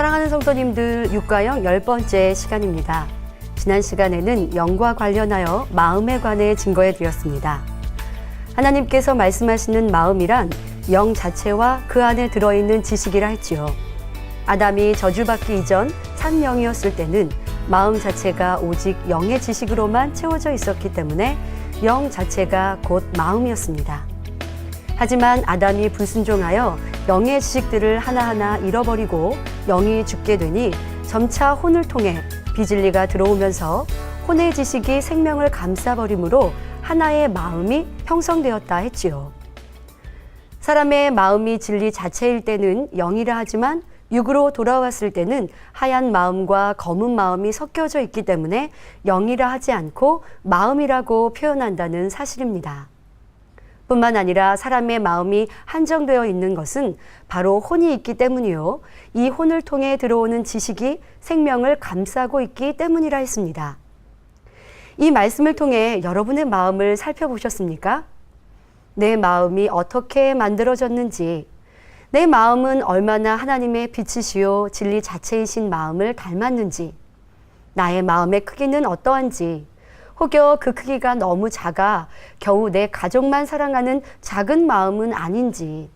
사랑하는 성도님들 6과형 10번째 시간입니다. 지난 시간에는 영과 관련하여 마음에 관해 증거해 드렸습니다. 하나님께서 말씀하시는 마음이란 영 자체와 그 안에 들어있는 지식이라 했지요. 아담이 저주받기 이전 산영이었을 때는 마음 자체가 오직 영의 지식으로만 채워져 있었기 때문에 영 자체가 곧 마음이었습니다. 하지만 아담이 불순종하여 영의 지식들을 하나하나 잃어버리고 영이 죽게 되니 점차 혼을 통해 비진리가 들어오면서 혼의 지식이 생명을 감싸버리므로 하나의 마음이 형성되었다 했지요. 사람의 마음이 진리 자체일 때는 영이라 하지만 육으로 돌아왔을 때는 하얀 마음과 검은 마음이 섞여져 있기 때문에 영이라 하지 않고 마음이라고 표현한다는 사실입니다. 뿐만 아니라 사람의 마음이 한정되어 있는 것은 바로 혼이 있기 때문이요. 이 혼을 통해 들어오는 지식이 생명을 감싸고 있기 때문이라 했습니다. 이 말씀을 통해 여러분의 마음을 살펴보셨습니까? 내 마음이 어떻게 만들어졌는지, 내 마음은 얼마나 하나님의 빛이시요 진리 자체이신 마음을 닮았는지, 나의 마음의 크기는 어떠한지, 혹여 그 크기가 너무 작아 겨우 내 가족만 사랑하는 작은 마음은 아닌지,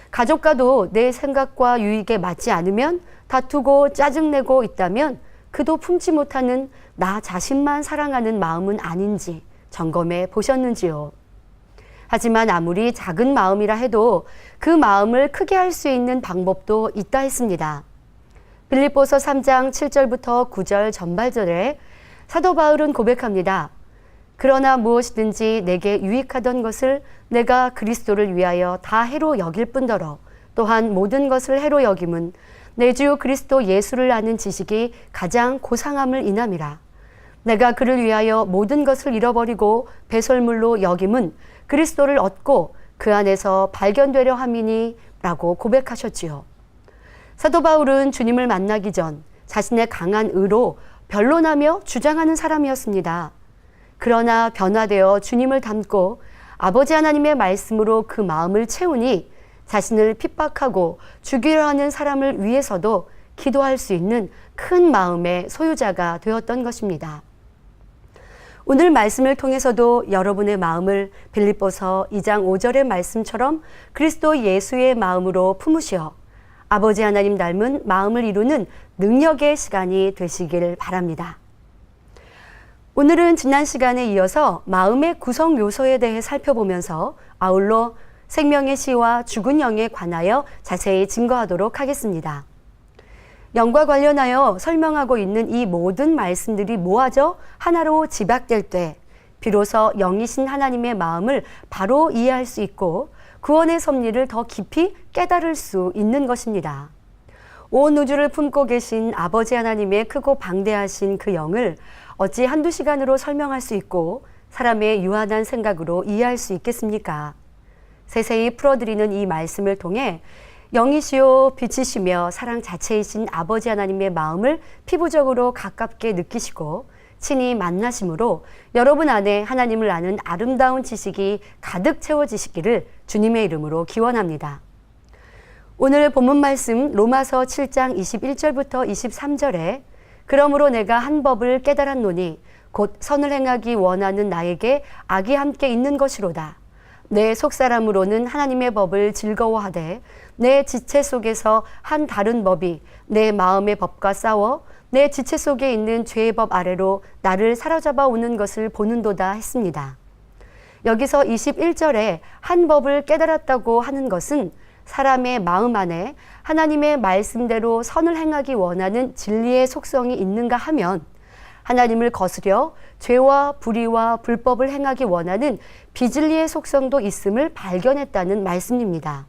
가족과도 내 생각과 유익에 맞지 않으면 다투고 짜증내고 있다면 그도 품지 못하는 나 자신만 사랑하는 마음은 아닌지 점검해 보셨는지요? 하지만 아무리 작은 마음이라 해도 그 마음을 크게 할 수 있는 방법도 있다 했습니다. 빌립보서 3장 7절부터 9절 전반절에 사도 바울은 고백합니다. 그러나 무엇이든지 내게 유익하던 것을 내가 그리스도를 위하여 다 해로 여길 뿐더러 또한 모든 것을 해로 여김은 내 주 그리스도 예수를 아는 지식이 가장 고상함을 인함이라. 내가 그를 위하여 모든 것을 잃어버리고 배설물로 여김은 그리스도를 얻고 그 안에서 발견되려 함이니 라고 고백하셨지요. 사도 바울은 주님을 만나기 전 자신의 강한 의로 변론하며 주장하는 사람이었습니다. 그러나 변화되어 주님을 닮고 아버지 하나님의 말씀으로 그 마음을 채우니 자신을 핍박하고 죽이려 하는 사람을 위해서도 기도할 수 있는 큰 마음의 소유자가 되었던 것입니다. 오늘 말씀을 통해서도 여러분의 마음을 빌립보서 2장 5절의 말씀처럼 그리스도 예수의 마음으로 품으시어 아버지 하나님 닮은 마음을 이루는 능력의 시간이 되시길 바랍니다. 오늘은 지난 시간에 이어서 마음의 구성 요소에 대해 살펴보면서 아울러 생명의 시와 죽은 영에 관하여 자세히 증거하도록 하겠습니다. 영과 관련하여 설명하고 있는 이 모든 말씀들이 모아져 하나로 집약될 때 비로소 영이신 하나님의 마음을 바로 이해할 수 있고 구원의 섭리를 더 깊이 깨달을 수 있는 것입니다. 온 우주를 품고 계신 아버지 하나님의 크고 방대하신 그 영을 어찌 한두 시간으로 설명할 수 있고 사람의 유한한 생각으로 이해할 수 있겠습니까? 세세히 풀어드리는 이 말씀을 통해 영이시요 빛이시며 사랑 자체이신 아버지 하나님의 마음을 피부적으로 가깝게 느끼시고 친히 만나심으로 여러분 안에 하나님을 아는 아름다운 지식이 가득 채워지시기를 주님의 이름으로 기원합니다. 오늘 본문 말씀 로마서 7장 21절부터 23절에 그러므로 내가 한 법을 깨달았노니 곧 선을 행하기 원하는 나에게 악이 함께 있는 것이로다. 내 속사람으로는 하나님의 법을 즐거워하되 내 지체 속에서 한 다른 법이 내 마음의 법과 싸워 내 지체 속에 있는 죄의 법 아래로 나를 사로잡아 오는 것을 보는도다 했습니다. 여기서 21절에 한 법을 깨달았다고 하는 것은 사람의 마음 안에 하나님의 말씀대로 선을 행하기 원하는 진리의 속성이 있는가 하면 하나님을 거스려 죄와 불의와 불법을 행하기 원하는 비진리의 속성도 있음을 발견했다는 말씀입니다.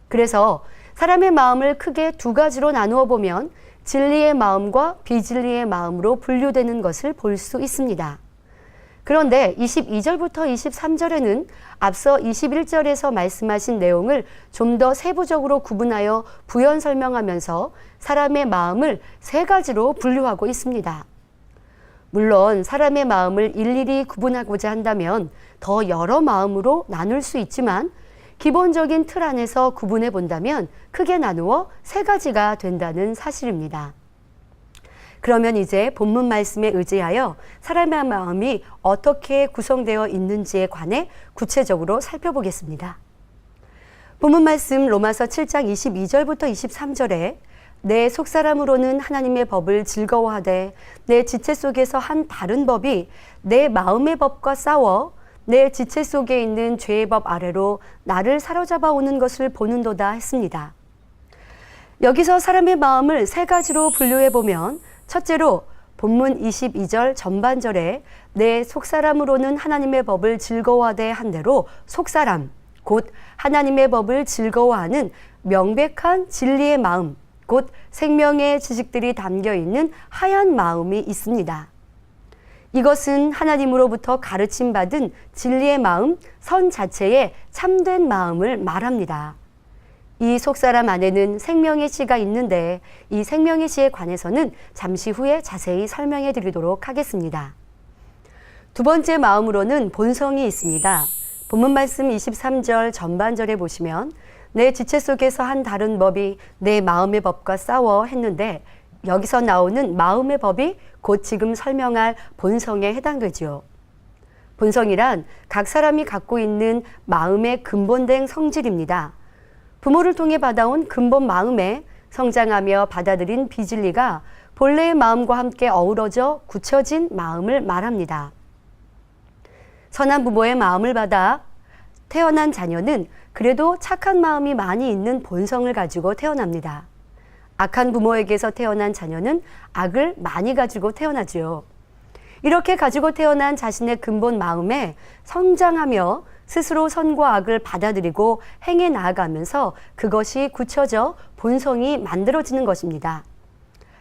그래서 사람의 마음을 크게 두 가지로 나누어 보면 진리의 마음과 비진리의 마음으로 분류되는 것을 볼 수 있습니다. 그런데 22절부터 23절에는 앞서 21절에서 말씀하신 내용을 좀 더 세부적으로 구분하여 부연 설명하면서 사람의 마음을 세 가지로 분류하고 있습니다. 물론 사람의 마음을 일일이 구분하고자 한다면 더 여러 마음으로 나눌 수 있지만 기본적인 틀 안에서 구분해 본다면 크게 나누어 세 가지가 된다는 사실입니다. 그러면 이제 본문 말씀에 의지하여 사람의 마음이 어떻게 구성되어 있는지에 관해 구체적으로 살펴보겠습니다. 본문 말씀 로마서 7장 22절부터 23절에 내 속사람으로는 하나님의 법을 즐거워하되 내 지체 속에서 한 다른 법이 내 마음의 법과 싸워 내 지체 속에 있는 죄의 법 아래로 나를 사로잡아 오는 것을 보는도다 했습니다. 여기서 사람의 마음을 세 가지로 분류해 보면 첫째로 본문 22절 전반절에 내 속사람으로는 하나님의 법을 즐거워하되 한 대로 속사람, 곧 하나님의 법을 즐거워하는 명백한 진리의 마음, 곧 생명의 지식들이 담겨 있는 하얀 마음이 있습니다. 이것은 하나님으로부터 가르침받은 진리의 마음, 선 자체의 참된 마음을 말합니다. 이 속사람 안에는 생명의 씨가 있는데 이 생명의 씨에 관해서는 잠시 후에 자세히 설명해 드리도록 하겠습니다. 두 번째 마음으로는 본성이 있습니다. 본문 말씀 23절 전반절에 보시면 내 지체 속에서 한 다른 법이 내 마음의 법과 싸워 했는데 여기서 나오는 마음의 법이 곧 지금 설명할 본성에 해당되지요. 본성이란 각 사람이 갖고 있는 마음의 근본된 성질입니다. 부모를 통해 받아온 근본 마음에 성장하며 받아들인 비진리가 본래의 마음과 함께 어우러져 굳혀진 마음을 말합니다. 선한 부모의 마음을 받아 태어난 자녀는 그래도 착한 마음이 많이 있는 본성을 가지고 태어납니다. 악한 부모에게서 태어난 자녀는 악을 많이 가지고 태어나지요. 이렇게 가지고 태어난 자신의 근본 마음에 성장하며 스스로 선과 악을 받아들이고 행해 나아가면서 그것이 굳혀져 본성이 만들어지는 것입니다.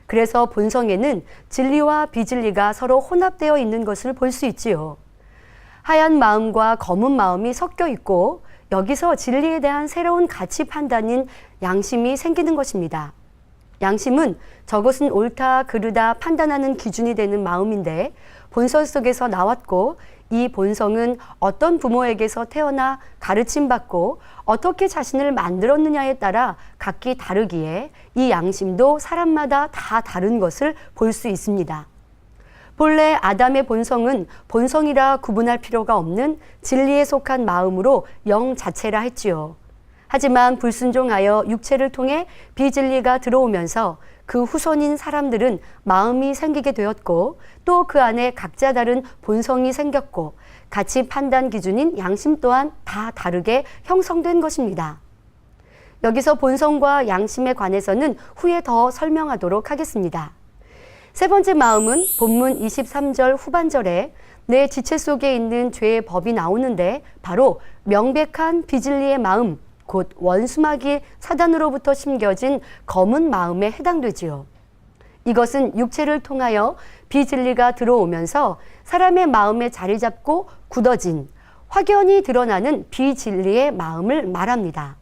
그래서 본성에는 진리와 비진리가 서로 혼합되어 있는 것을 볼 수 있지요. 하얀 마음과 검은 마음이 섞여 있고 여기서 진리에 대한 새로운 가치 판단인 양심이 생기는 것입니다. 양심은 저것은 옳다, 그르다 판단하는 기준이 되는 마음인데 본성 속에서 나왔고 이 본성은 어떤 부모에게서 태어나 가르침받고 어떻게 자신을 만들었느냐에 따라 각기 다르기에 이 양심도 사람마다 다 다른 것을 볼 수 있습니다. 본래 아담의 본성은 본성이라 구분할 필요가 없는 진리에 속한 마음으로 영 자체라 했지요. 하지만 불순종하여 육체를 통해 비진리가 들어오면서 그 후손인 사람들은 마음이 생기게 되었고 또 그 안에 각자 다른 본성이 생겼고 가치 판단 기준인 양심 또한 다 다르게 형성된 것입니다. 여기서 본성과 양심에 관해서는 후에 더 설명하도록 하겠습니다. 세 번째 마음은 본문 23절 후반절에 내 지체 속에 있는 죄의 법이 나오는데 바로 명백한 비진리의 마음, 곧 원수마귀 사단으로부터 심겨진 검은 마음에 해당되지요. 이것은 육체를 통하여 비진리가 들어오면서 사람의 마음에 자리 잡고 굳어진 확연히 드러나는 비진리의 마음을 말합니다.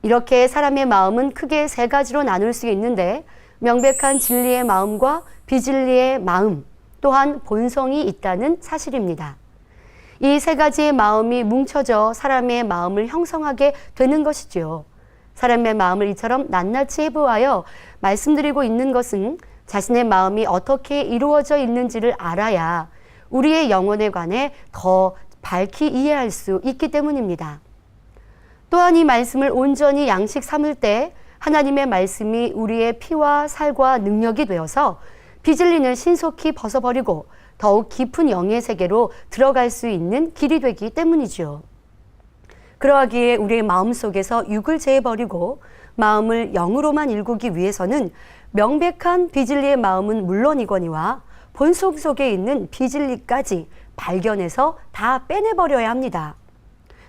이렇게 사람의 마음은 크게 세 가지로 나눌 수 있는데 명백한 진리의 마음과 비진리의 마음 또한 본성이 있다는 사실입니다. 이 세 가지의 마음이 뭉쳐져 사람의 마음을 형성하게 되는 것이지요. 사람의 마음을 이처럼 낱낱이 해보아여 말씀드리고 있는 것은 자신의 마음이 어떻게 이루어져 있는지를 알아야 우리의 영혼에 관해 더 밝히 이해할 수 있기 때문입니다. 또한 이 말씀을 온전히 양식 삼을 때 하나님의 말씀이 우리의 피와 살과 능력이 되어서 비진리는 신속히 벗어버리고 더욱 깊은 영의 세계로 들어갈 수 있는 길이 되기 때문이지요. 그러하기에 우리의 마음속에서 육을 제해버리고 마음을 영으로만 일구기 위해서는 명백한 비진리의 마음은 물론이거니와 본성 속에 있는 비진리까지 발견해서 다 빼내버려야 합니다.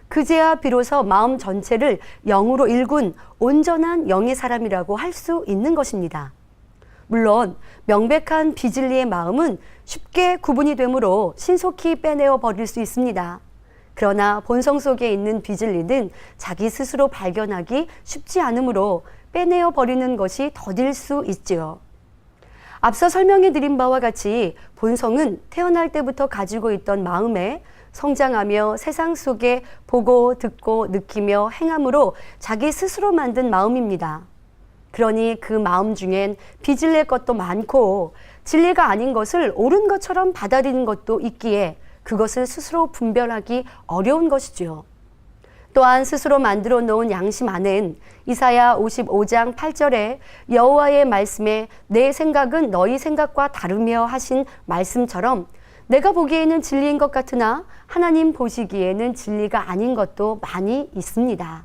그제야 비로소 마음 전체를 영으로 일군 온전한 영의 사람이라고 할 수 있는 것입니다. 물론 명백한 비진리의 마음은 쉽게 구분이 되므로 신속히 빼내어 버릴 수 있습니다. 그러나 본성 속에 있는 비진리는 자기 스스로 발견하기 쉽지 않으므로 빼내어 버리는 것이 더딜 수 있지요. 앞서 설명해 드린 바와 같이 본성은 태어날 때부터 가지고 있던 마음에 성장하며 세상 속에 보고 듣고 느끼며 행함으로 자기 스스로 만든 마음입니다. 그러니 그 마음 중엔 빚을 낼 것도 많고 진리가 아닌 것을 옳은 것처럼 받아들이는 것도 있기에 그것을 스스로 분별하기 어려운 것이지요. 또한 스스로 만들어 놓은 양심 안엔 이사야 55장 8절에 여호와의 말씀에 내 생각은 너희 생각과 다르며 하신 말씀처럼 내가 보기에는 진리인 것 같으나 하나님 보시기에는 진리가 아닌 것도 많이 있습니다.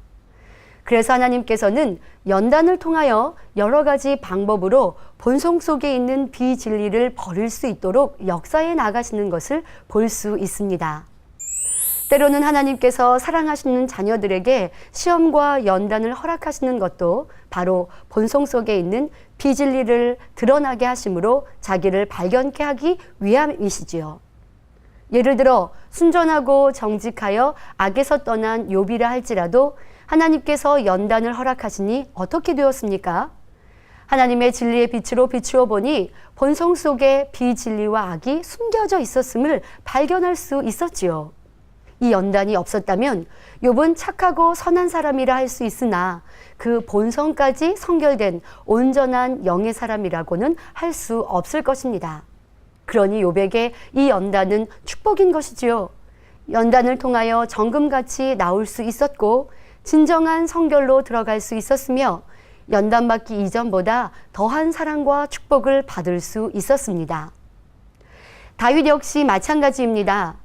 그래서 하나님께서는 연단을 통하여 여러 가지 방법으로 본성 속에 있는 비진리를 버릴 수 있도록 역사해 나가시는 것을 볼 수 있습니다. 때로는 하나님께서 사랑하시는 자녀들에게 시험과 연단을 허락하시는 것도 바로 본성 속에 있는 비진리를 드러나게 하심으로 자기를 발견케 하기 위함이시지요. 예를 들어 순전하고 정직하여 악에서 떠난 욥이라 할지라도 하나님께서 연단을 허락하시니 어떻게 되었습니까? 하나님의 진리의 빛으로 비추어 보니 본성 속에 비진리와 악이 숨겨져 있었음을 발견할 수 있었지요. 이 연단이 없었다면 욥은 착하고 선한 사람이라 할 수 있으나 그 본성까지 성결된 온전한 영의 사람이라고는 할 수 없을 것입니다. 그러니 욥에게 이 연단은 축복인 것이지요. 연단을 통하여 정금같이 나올 수 있었고 진정한 성결로 들어갈 수 있었으며 연단받기 이전보다 더한 사랑과 축복을 받을 수 있었습니다. 다윗 역시 마찬가지입니다.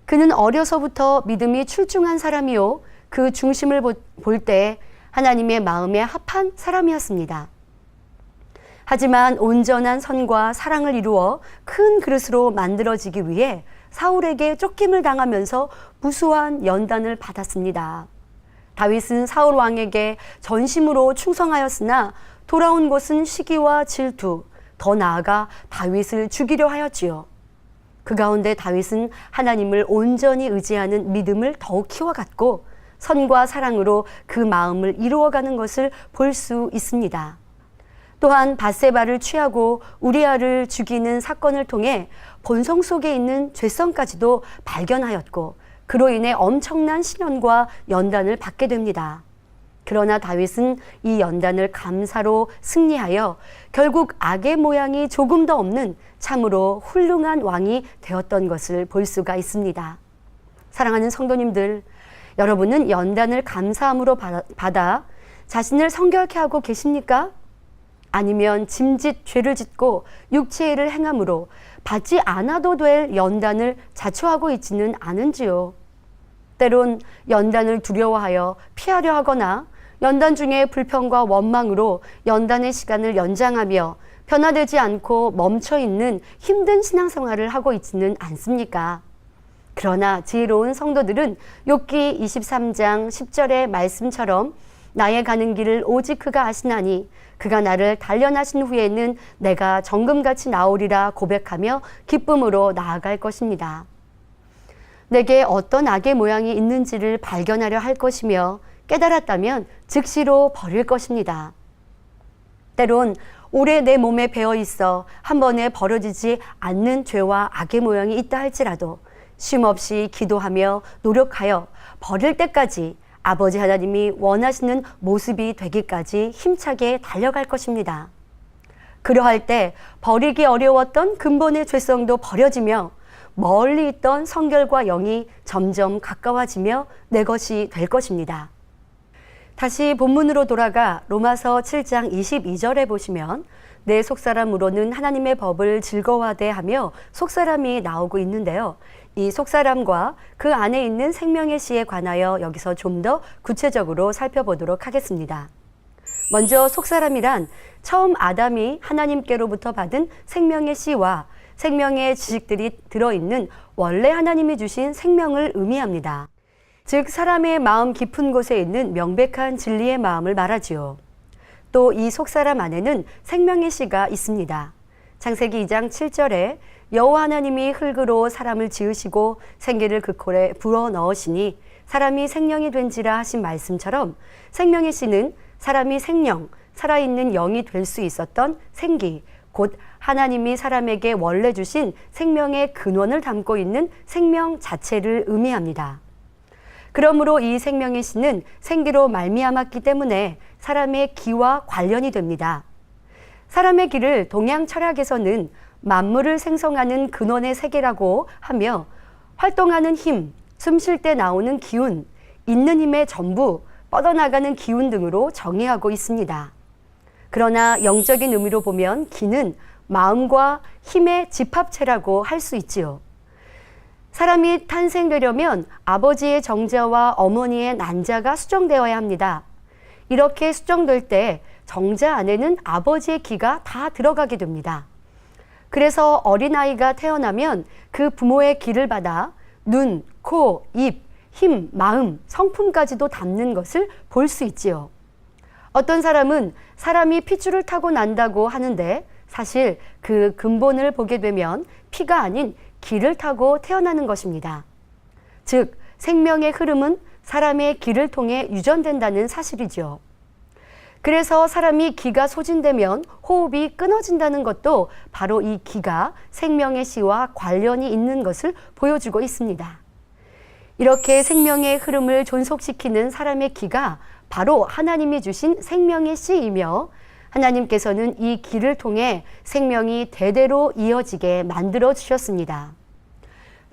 그는 어려서부터 믿음이 출중한 사람이요 그 중심을 볼 때 하나님의 마음에 합한 사람이었습니다. 하지만 온전한 선과 사랑을 이루어 큰 그릇으로 만들어지기 위해 사울에게 쫓김을 당하면서 무수한 연단을 받았습니다. 다윗은 사울 왕에게 전심으로 충성하였으나 돌아온 것은 시기와 질투, 더 나아가 다윗을 죽이려 하였지요. 그 가운데 다윗은 하나님을 온전히 의지하는 믿음을 더욱 키워갔고 선과 사랑으로 그 마음을 이루어가는 것을 볼 수 있습니다. 또한 밧세바를 취하고 우리아를 죽이는 사건을 통해 본성 속에 있는 죄성까지도 발견하였고 그로 인해 엄청난 시련과 연단을 받게 됩니다. 그러나 다윗은 이 연단을 감사로 승리하여 결국 악의 모양이 조금 더 없는 참으로 훌륭한 왕이 되었던 것을 볼 수가 있습니다. 사랑하는 성도님들, 여러분은 연단을 감사함으로 받아 자신을 성결케 하고 계십니까? 아니면 짐짓 죄를 짓고 육체의 행함으로 받지 않아도 될 연단을 자초하고 있지는 않은지요? 때론 연단을 두려워하여 피하려 하거나 연단 중에 불평과 원망으로 연단의 시간을 연장하며 변화되지 않고 멈춰있는 힘든 신앙생활을 하고 있지는 않습니까? 그러나 지혜로운 성도들은 욥기 23장 10절의 말씀처럼 나의 가는 길을 오직 그가 아시나니 그가 나를 단련하신 후에는 내가 정금같이 나오리라 고백하며 기쁨으로 나아갈 것입니다. 내게 어떤 악의 모양이 있는지를 발견하려 할 것이며 깨달았다면 즉시로 버릴 것입니다. 때론 오래 내 몸에 배어 있어 한 번에 버려지지 않는 죄와 악의 모양이 있다 할지라도 쉼없이 기도하며 노력하여 버릴 때까지 아버지 하나님이 원하시는 모습이 되기까지 힘차게 달려갈 것입니다. 그러할 때 버리기 어려웠던 근본의 죄성도 버려지며 멀리 있던 성결과 영이 점점 가까워지며 내 것이 될 것입니다. 다시 본문으로 돌아가 로마서 7장 22절에 보시면 내 속사람으로는 하나님의 법을 즐거워하되 하며 속사람이 나오고 있는데요. 이 속사람과 그 안에 있는 생명의 씨에 관하여 여기서 좀 더 구체적으로 살펴보도록 하겠습니다. 먼저 속사람이란 처음 아담이 하나님께로부터 받은 생명의 씨와 생명의 지식들이 들어있는 원래 하나님이 주신 생명을 의미합니다. 즉 사람의 마음 깊은 곳에 있는 명백한 진리의 마음을 말하지요. 또 이 속사람 안에는 생명의 씨가 있습니다. 창세기 2장 7절에 여호와 하나님이 흙으로 사람을 지으시고 생기를 그 콜에 불어 넣으시니 사람이 생명이 된지라 하신 말씀처럼 생명의 씨는 사람이 생명, 살아있는 영이 될 수 있었던 생기, 곧 하나님이 사람에게 원래 주신 생명의 근원을 담고 있는 생명 자체를 의미합니다. 그러므로 이 생명의 씨는 생기로 말미암았기 때문에 사람의 기와 관련이 됩니다. 사람의 기를 동양 철학에서는 만물을 생성하는 근원의 세계라고 하며 활동하는 힘, 숨 쉴 때 나오는 기운, 있는 힘의 전부, 뻗어나가는 기운 등으로 정의하고 있습니다. 그러나 영적인 의미로 보면 기는 마음과 힘의 집합체라고 할 수 있지요. 사람이 탄생되려면 아버지의 정자와 어머니의 난자가 수정되어야 합니다. 이렇게 수정될 때 정자 안에는 아버지의 기가 다 들어가게 됩니다. 그래서 어린아이가 태어나면 그 부모의 기를 받아 눈, 코, 입, 힘, 마음, 성품까지도 담는 것을 볼 수 있지요. 어떤 사람은 사람이 핏줄을 타고 난다고 하는데 사실 그 근본을 보게 되면 피가 아닌 기를 타고 태어나는 것입니다. 즉, 생명의 흐름은 사람의 기를 통해 유전된다는 사실이죠. 그래서 사람이 기가 소진되면 호흡이 끊어진다는 것도 바로 이 기가 생명의 씨와 관련이 있는 것을 보여주고 있습니다. 이렇게 생명의 흐름을 존속시키는 사람의 기가 바로 하나님이 주신 생명의 씨이며 하나님께서는 이 기를 통해 생명이 대대로 이어지게 만들어 주셨습니다.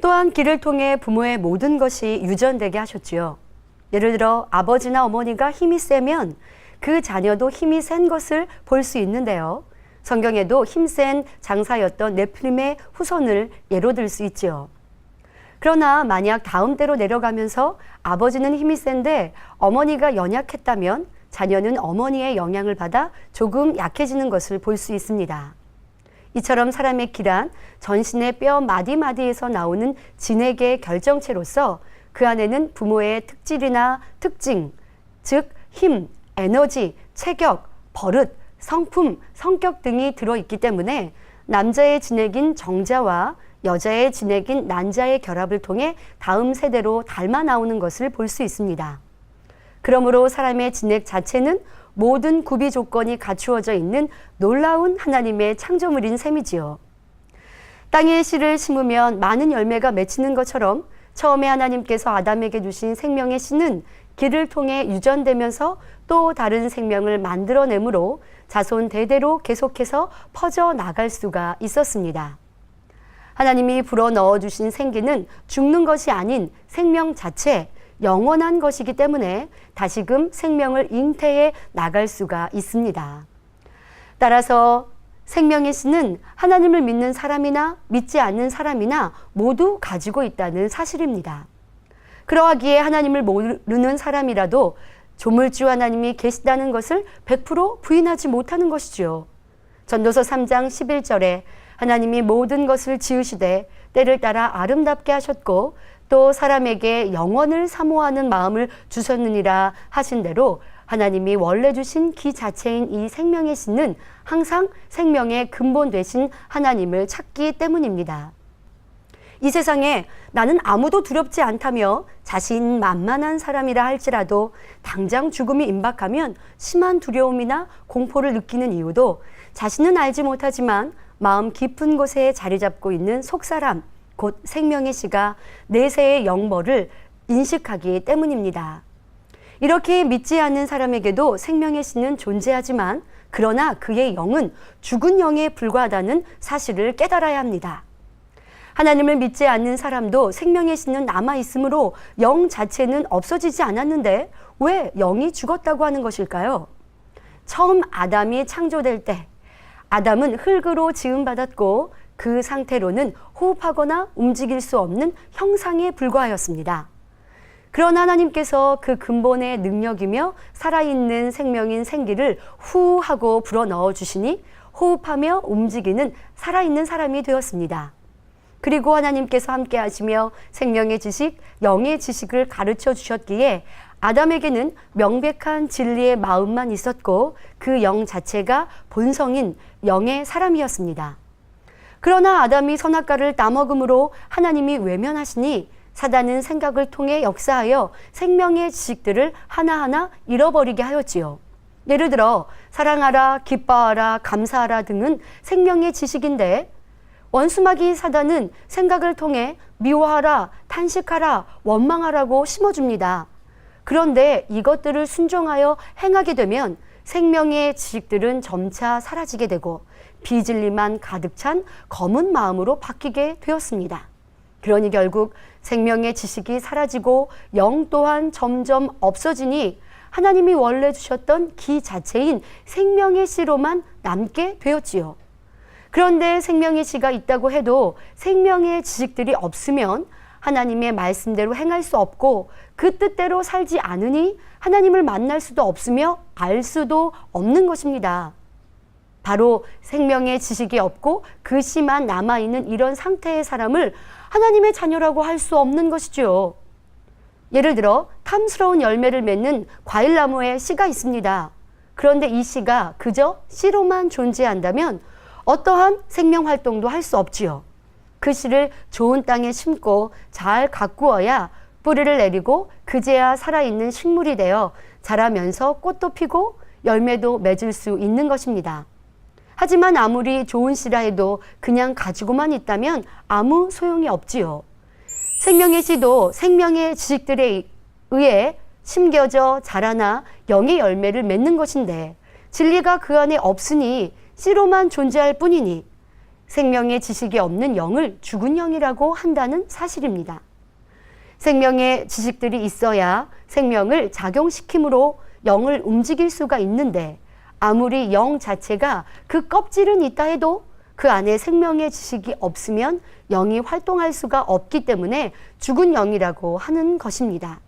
또한 기를 통해 부모의 모든 것이 유전되게 하셨지요. 예를 들어 아버지나 어머니가 힘이 세면 그 자녀도 힘이 센 것을 볼 수 있는데요. 성경에도 힘센 장사였던 네피림의 후손을 예로 들 수 있지요. 그러나 만약 다음 대로 내려가면서 아버지는 힘이 센데 어머니가 연약했다면 자녀는 어머니의 영향을 받아 조금 약해지는 것을 볼 수 있습니다. 이처럼 사람의 기란 전신의 뼈 마디마디에서 나오는 진액의 결정체로서 그 안에는 부모의 특질이나 특징, 즉 힘, 에너지, 체격, 버릇, 성품, 성격 등이 들어있기 때문에 남자의 진액인 정자와 여자의 진액인 난자의 결합을 통해 다음 세대로 닮아 나오는 것을 볼 수 있습니다. 그러므로 사람의 진액 자체는 모든 구비 조건이 갖추어져 있는 놀라운 하나님의 창조물인 셈이지요. 땅에 씨를 심으면 많은 열매가 맺히는 것처럼 처음에 하나님께서 아담에게 주신 생명의 씨는 기를 통해 유전되면서 또 다른 생명을 만들어내므로 자손 대대로 계속해서 퍼져 나갈 수가 있었습니다. 하나님이 불어넣어 주신 생기는 죽는 것이 아닌 생명 자체, 영원한 것이기 때문에 다시금 생명을 잉태해 나갈 수가 있습니다. 따라서 생명의 씨는 하나님을 믿는 사람이나 믿지 않는 사람이나 모두 가지고 있다는 사실입니다. 그러하기에 하나님을 모르는 사람이라도 조물주 하나님이 계시다는 것을 100% 부인하지 못하는 것이지요. 전도서 3장 11절에 하나님이 모든 것을 지으시되 때를 따라 아름답게 하셨고 또 사람에게 영원을 사모하는 마음을 주셨느니라 하신 대로 하나님이 원래 주신 기 자체인 이 생명의 씨는 항상 생명의 근본 되신 하나님을 찾기 때문입니다. 이 세상에 나는 아무도 두렵지 않다며 자신만만한 사람이라 할지라도 당장 죽음이 임박하면 심한 두려움이나 공포를 느끼는 이유도 자신은 알지 못하지만 마음 깊은 곳에 자리 잡고 있는 속사람, 곧 생명의 씨가 내세의 영벌을 인식하기 때문입니다. 이렇게 믿지 않는 사람에게도 생명의 씨는 존재하지만 그러나 그의 영은 죽은 영에 불과하다는 사실을 깨달아야 합니다. 하나님을 믿지 않는 사람도 생명의 씨는 남아있으므로 영 자체는 없어지지 않았는데 왜 영이 죽었다고 하는 것일까요? 처음 아담이 창조될 때 아담은 흙으로 지음받았고 그 상태로는 호흡하거나 움직일 수 없는 형상에 불과하였습니다. 그러나 하나님께서 그 근본의 능력이며 살아있는 생명인 생기를 후 하고 불어넣어 주시니 호흡하며 움직이는 살아있는 사람이 되었습니다. 그리고 하나님께서 함께 하시며 생명의 지식, 영의 지식을 가르쳐 주셨기에 아담에게는 명백한 진리의 마음만 있었고 그 영 자체가 본성인 영의 사람이었습니다. 그러나 아담이 선악과를 따먹음으로 하나님이 외면하시니 사단은 생각을 통해 역사하여 생명의 지식들을 하나하나 잃어버리게 하였지요. 예를 들어 사랑하라, 기뻐하라, 감사하라 등은 생명의 지식인데 원수마귀 사단은 생각을 통해 미워하라, 탄식하라, 원망하라고 심어줍니다. 그런데 이것들을 순종하여 행하게 되면 생명의 지식들은 점차 사라지게 되고 비진리만 가득 찬 검은 마음으로 바뀌게 되었습니다. 그러니 결국 생명의 지식이 사라지고 영 또한 점점 없어지니 하나님이 원래 주셨던 기 자체인 생명의 씨로만 남게 되었지요. 그런데 생명의 씨가 있다고 해도 생명의 지식들이 없으면 하나님의 말씀대로 행할 수 없고 그 뜻대로 살지 않으니 하나님을 만날 수도 없으며 알 수도 없는 것입니다. 바로 생명의 지식이 없고 그 씨만 남아있는 이런 상태의 사람을 하나님의 자녀라고 할 수 없는 것이죠. 예를 들어 탐스러운 열매를 맺는 과일나무에 씨가 있습니다. 그런데 이 씨가 그저 씨로만 존재한다면 어떠한 생명활동도 할 수 없지요. 그 씨를 좋은 땅에 심고 잘 가꾸어야 뿌리를 내리고 그제야 살아있는 식물이 되어 자라면서 꽃도 피고 열매도 맺을 수 있는 것입니다. 하지만 아무리 좋은 씨라 해도 그냥 가지고만 있다면 아무 소용이 없지요. 생명의 씨도 생명의 지식들에 의해 심겨져 자라나 영의 열매를 맺는 것인데 진리가 그 안에 없으니 씨로만 존재할 뿐이니 생명의 지식이 없는 영을 죽은 영이라고 한다는 사실입니다. 생명의 지식들이 있어야 생명을 작용시킴으로 영을 움직일 수가 있는데 아무리 영 자체가 그 껍질은 있다 해도 그 안에 생명의 지식이 없으면 영이 활동할 수가 없기 때문에 죽은 영이라고 하는 것입니다.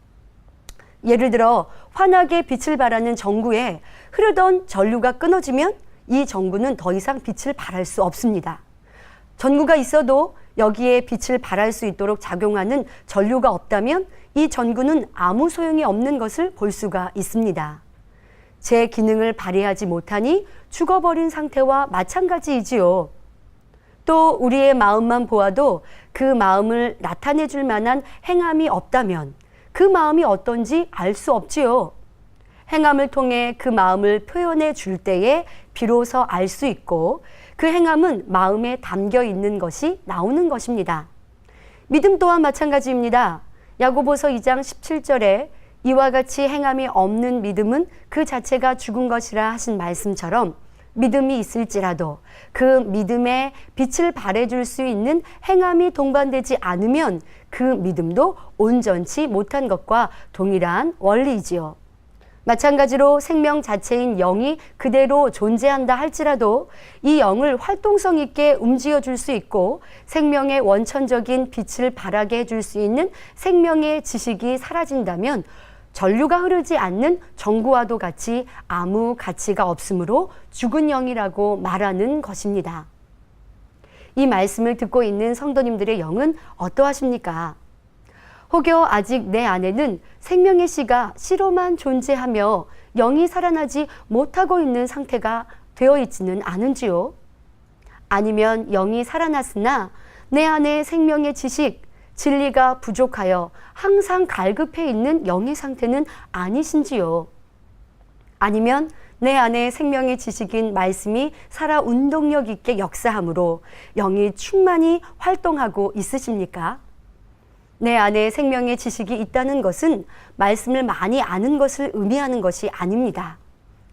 예를 들어 환하게 빛을 발하는 전구에 흐르던 전류가 끊어지면 이 전구는 더 이상 빛을 발할 수 없습니다. 전구가 있어도 여기에 빛을 발할 수 있도록 작용하는 전류가 없다면 이 전구는 아무 소용이 없는 것을 볼 수가 있습니다. 제 기능을 발휘하지 못하니 죽어버린 상태와 마찬가지이지요. 또 우리의 마음만 보아도 그 마음을 나타내 줄 만한 행함이 없다면 그 마음이 어떤지 알 수 없지요. 행함을 통해 그 마음을 표현해 줄 때에 비로소 알 수 있고 그 행함은 마음에 담겨 있는 것이 나오는 것입니다. 믿음 또한 마찬가지입니다. 야고보서 2장 17절에 이와 같이 행함이 없는 믿음은 그 자체가 죽은 것이라 하신 말씀처럼 믿음이 있을지라도 그 믿음에 빛을 발해줄 수 있는 행함이 동반되지 않으면 그 믿음도 온전치 못한 것과 동일한 원리이지요. 마찬가지로 생명 자체인 영이 그대로 존재한다 할지라도 이 영을 활동성 있게 움직여 줄 수 있고 생명의 원천적인 빛을 발하게 해줄 수 있는 생명의 지식이 사라진다면 전류가 흐르지 않는 전구와도 같이 아무 가치가 없으므로 죽은 영이라고 말하는 것입니다. 이 말씀을 듣고 있는 성도님들의 영은 어떠하십니까? 혹여 아직 내 안에는 생명의 씨가 씨로만 존재하며 영이 살아나지 못하고 있는 상태가 되어 있지는 않은지요? 아니면 영이 살아났으나 내 안에 생명의 지식, 진리가 부족하여 항상 갈급해 있는 영의 상태는 아니신지요? 아니면 내 안에 생명의 지식인 말씀이 살아 운동력 있게 역사하므로 영이 충만히 활동하고 있으십니까? 내 안에 생명의 지식이 있다는 것은 말씀을 많이 아는 것을 의미하는 것이 아닙니다.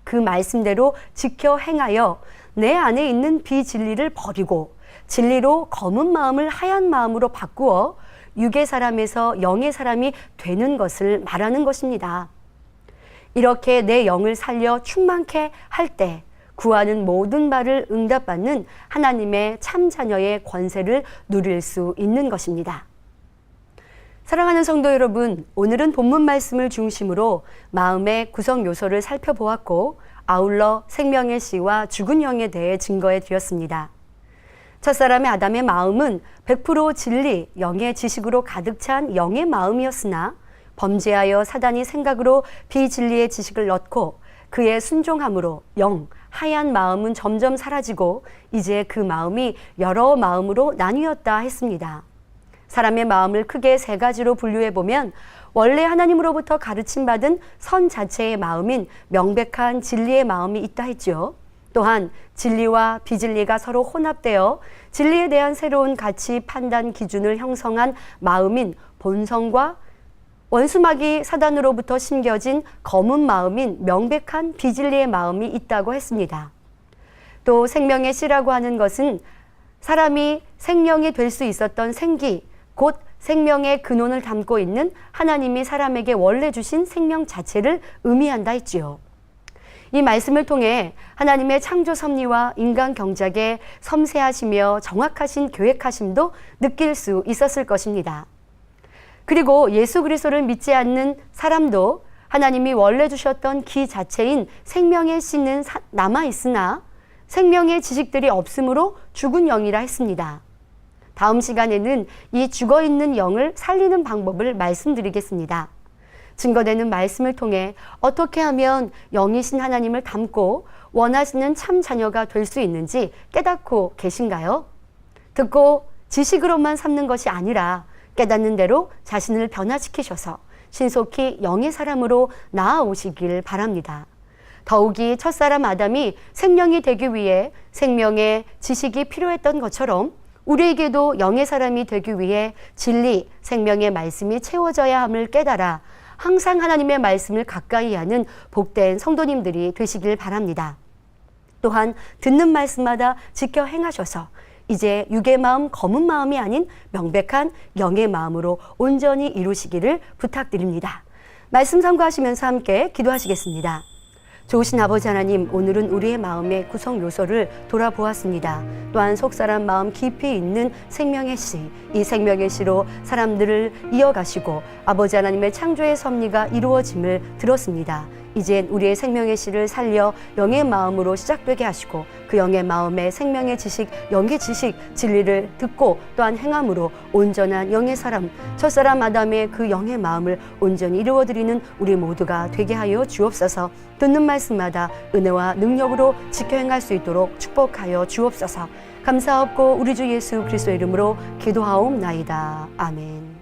그 말씀대로 지켜 행하여 내 안에 있는 비진리를 버리고 진리로 검은 마음을 하얀 마음으로 바꾸어 육의 사람에서 영의 사람이 되는 것을 말하는 것입니다. 이렇게 내 영을 살려 충만케 할 때 구하는 모든 말을 응답받는 하나님의 참 자녀의 권세를 누릴 수 있는 것입니다. 사랑하는 성도 여러분, 오늘은 본문 말씀을 중심으로 마음의 구성 요소를 살펴보았고 아울러 생명의 씨와 죽은 영에 대해 증거해 드렸습니다. 첫사람의 아담의 마음은 100% 진리, 영의 지식으로 가득 찬 영의 마음이었으나 범죄하여 사단이 생각으로 비진리의 지식을 넣고 그의 순종함으로 영, 하얀 마음은 점점 사라지고 이제 그 마음이 여러 마음으로 나뉘었다 했습니다. 사람의 마음을 크게 세 가지로 분류해 보면 원래 하나님으로부터 가르침받은 선 자체의 마음인 명백한 진리의 마음이 있다 했죠. 또한 진리와 비진리가 서로 혼합되어 진리에 대한 새로운 가치 판단 기준을 형성한 마음인 본성과 원수마귀 사단으로부터 심겨진 검은 마음인 명백한 비진리의 마음이 있다고 했습니다. 또 생명의 씨라고 하는 것은 사람이 생명이 될 수 있었던 생기, 곧 생명의 근원을 담고 있는 하나님이 사람에게 원래 주신 생명 자체를 의미한다 했지요. 이 말씀을 통해 하나님의 창조 섭리와 인간 경작의 섬세하시며 정확하신 계획하심도 느낄 수 있었을 것입니다. 그리고 예수 그리스도를 믿지 않는 사람도 하나님이 원래 주셨던 기 자체인 생명의 씨는 남아있으나 생명의 지식들이 없으므로 죽은 영이라 했습니다. 다음 시간에는 이 죽어있는 영을 살리는 방법을 말씀드리겠습니다. 증거되는 말씀을 통해 어떻게 하면 영이신 하나님을 닮고 원하시는 참 자녀가 될 수 있는지 깨닫고 계신가요? 듣고 지식으로만 삼는 것이 아니라 깨닫는 대로 자신을 변화시키셔서 신속히 영의 사람으로 나아오시길 바랍니다. 더욱이 첫사람 아담이 생명이 되기 위해 생명의 지식이 필요했던 것처럼 우리에게도 영의 사람이 되기 위해 진리, 생명의 말씀이 채워져야 함을 깨달아 항상 하나님의 말씀을 가까이 하는 복된 성도님들이 되시길 바랍니다. 또한 듣는 말씀마다 지켜 행하셔서 이제 육의 마음, 검은 마음이 아닌 명백한 영의 마음으로 온전히 이루시기를 부탁드립니다. 말씀 참고하시면서 함께 기도하시겠습니다. 좋으신 아버지 하나님, 오늘은 우리의 마음의 구성 요소를 돌아보았습니다. 또한 속사람 마음 깊이 있는 생명의 씨, 이 생명의 씨로 사람들을 이어가시고 아버지 하나님의 창조의 섭리가 이루어짐을 들었습니다. 이젠 우리의 생명의 씨를 살려 영의 마음으로 시작되게 하시고 그 영의 마음에 생명의 지식, 영의 지식, 진리를 듣고 또한 행함으로 온전한 영의 사람, 첫사람 아담의 그 영의 마음을 온전히 이루어드리는 우리 모두가 되게 하여 주옵소서. 듣는 말씀마다 은혜와 능력으로 지켜 행할 수 있도록 축복하여 주옵소서. 감사하옵고 우리 주 예수 그리스도의 이름으로 기도하옵나이다. 아멘.